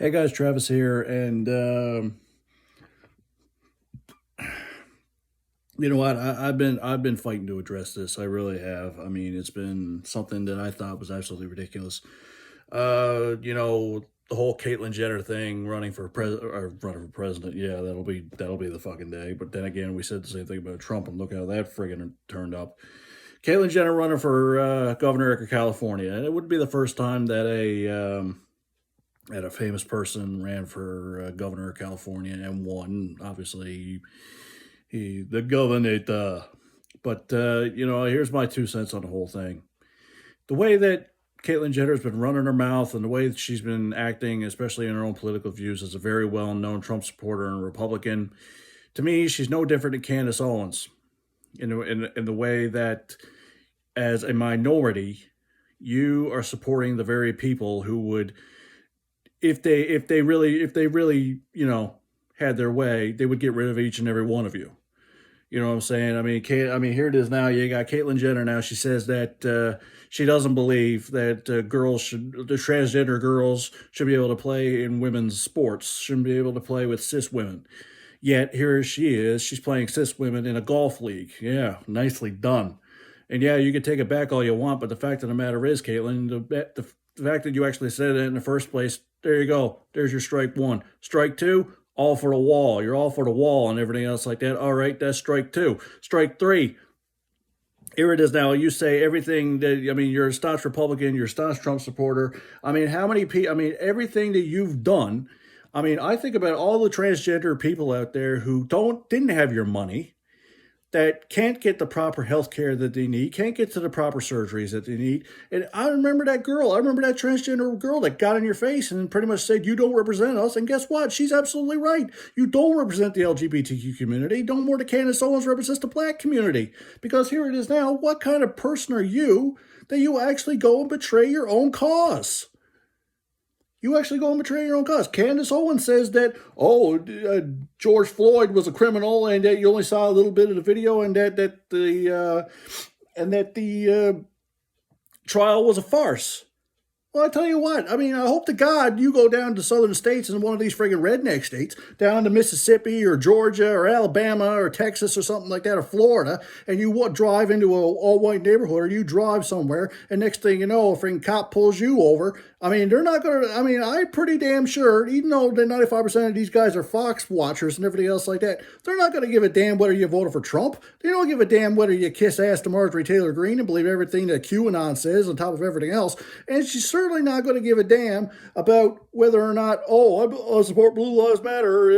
Hey guys, Travis here, and you know what? I've been fighting to address this. I really have. I mean, it's been something that I thought was absolutely ridiculous. The whole Caitlyn Jenner thing, running for president. Yeah, that'll be the fucking day. But then again, we said the same thing about Trump, and look how that friggin' turned up. Caitlyn Jenner running for governor of California, and it wouldn't be the first time that a famous person ran for governor of California and won. Obviously, he the governor. But here's my 2 cents on the whole thing. The way that Caitlyn Jenner's been running her mouth and the way that she's been acting, especially in her own political views, as a very well-known Trump supporter and Republican, to me, she's no different than Candace Owens in the way that, as a minority, you are supporting the very people who would, if they really had their way, they would get rid of each and every one of you. You know what I'm saying? Here it is now. You got Caitlyn Jenner now. She says that she doesn't believe that the transgender girls should be able to play in women's sports, shouldn't be able to play with cis women. Yet here she is. She's playing cis women in a golf league. Yeah, nicely done. And yeah, you can take it back all you want, but the fact of the matter is, Caitlyn, the fact that you actually said it in the first place, there you go. There's your strike one. Strike two, all for the wall. You're all for the wall and everything else like that. All right, that's strike two. Strike three. Here it is now. You say everything that, you're a staunch Republican, you're a staunch Trump supporter. How many people, everything that you've done. I think about all the transgender people out there who didn't have your money, that can't get the proper health care that they need, can't get to the proper surgeries that they need. And I remember that girl. I remember that transgender girl that got in your face and pretty much said, you don't represent us. And guess what? She's absolutely right. You don't represent the LGBTQ community. No more than Candace Owens represents the black community. Because here it is now. What kind of person are you that you actually go and betray your own cause? You actually go and betray your own cause. Candace Owens says that, George Floyd was a criminal, and that you only saw a little bit of the video, and that the trial was a farce. Well, I tell you what, I hope to God you go down to southern states in one of these friggin' redneck states, down to Mississippi or Georgia or Alabama or Texas or something like that, or Florida, and you drive into an all-white neighborhood, or you drive somewhere, and next thing you know, a friggin' cop pulls you over. They're not going to, I'm pretty damn sure, even though the 95% of these guys are Fox watchers and everything else like that, they're not going to give a damn whether you voted for Trump. They don't give a damn whether you kiss ass to Marjorie Taylor Greene and believe everything that QAnon says on top of everything else. And she's certainly not going to give a damn about whether or not, I support Blue Lives Matter,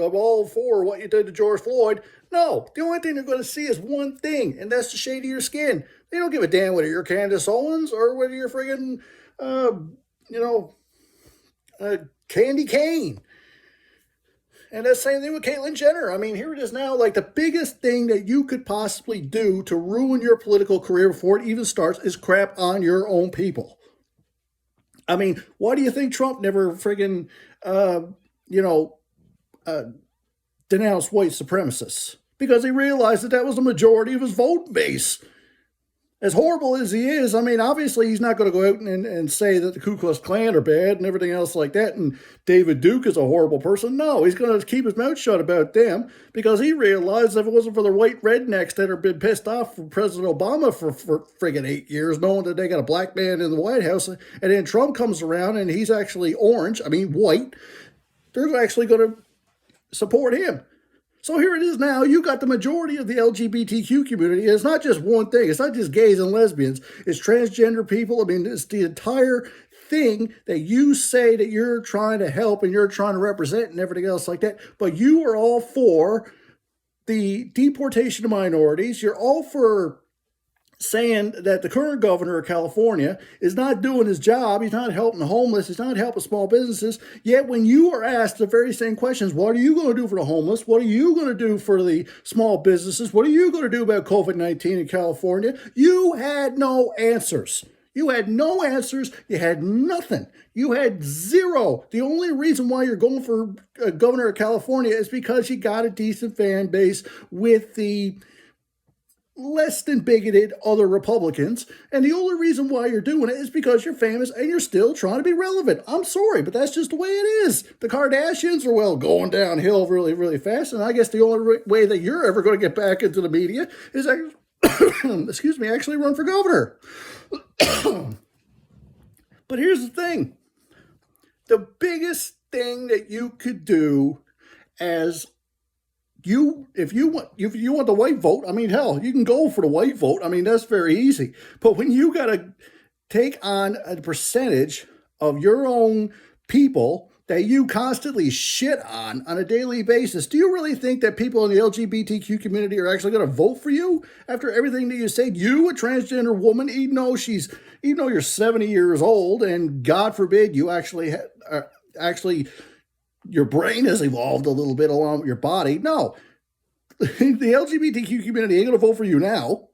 I'm all for what you did to George Floyd. No, the only thing they're going to see is one thing, and that's the shade of your skin. They don't give a damn whether you're Candace Owens or whether you're friggin', uh, Candy Cane. And that's the same thing with Caitlyn Jenner. Here it is now. Like, the biggest thing that you could possibly do to ruin your political career before it even starts is crap on your own people. Why do you think Trump never friggin', denounced white supremacists? Because he realized that was the majority of his vote base. As horrible as he is, obviously he's not going to go out and say that the Ku Klux Klan are bad and everything else like that, and David Duke is a horrible person. No, he's going to keep his mouth shut about them because he realized if it wasn't for the white rednecks that have been pissed off from President Obama for friggin' 8 years, knowing that they got a black man in the White House, and then Trump comes around and he's actually white, they're actually going to support him. So here it is now. You got the majority of the LGBTQ community. It's not just one thing. It's not just gays and lesbians. It's transgender people. It's the entire thing that you say that you're trying to help and you're trying to represent and everything else like that. But you are all for the deportation of minorities. You're all for saying that the current governor of California is not doing his job. He's not helping the homeless. He's not helping small businesses. Yet when you are asked the very same questions, what are you going to do for the homeless? What are you going to do for the small businesses? What are you going to do about COVID-19 in California? You had no answers. You had no answers. You had nothing. You had zero. The only reason why you're going for governor of California is because you got a decent fan base with the less than bigoted other Republicans. And the only reason why you're doing it is because you're famous and you're still trying to be relevant. I'm sorry, but that's just the way it is. The Kardashians are, well, going downhill really, really fast. And I guess the only way that you're ever going to get back into the media is, excuse me, actually run for governor. But here's the thing. The biggest thing that you could do as if you want the white vote, I mean, hell, you can go for the white vote. I mean, that's very easy. But when you got to take on a percentage of your own people that you constantly shit on a daily basis, do you really think that people in the LGBTQ community are actually going to vote for you after everything that you say? You, a transgender woman, even though you're 70 years old, and God forbid you actually your brain has evolved a little bit along with your body. No, the LGBTQ community ain't going to vote for you now.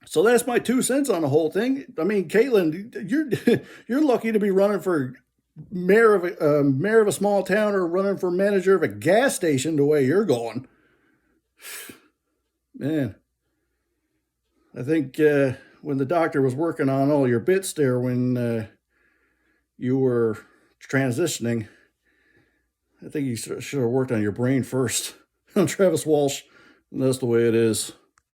So that's my 2 cents on the whole thing. I mean, Caitlyn, you're lucky to be running for mayor of a small town or running for manager of a gas station the way you're going. Man, I think when the doctor was working on all your bits there when you were transitioning, I think you should have worked on your brain first. I'm Travis Walsh, and that's the way it is.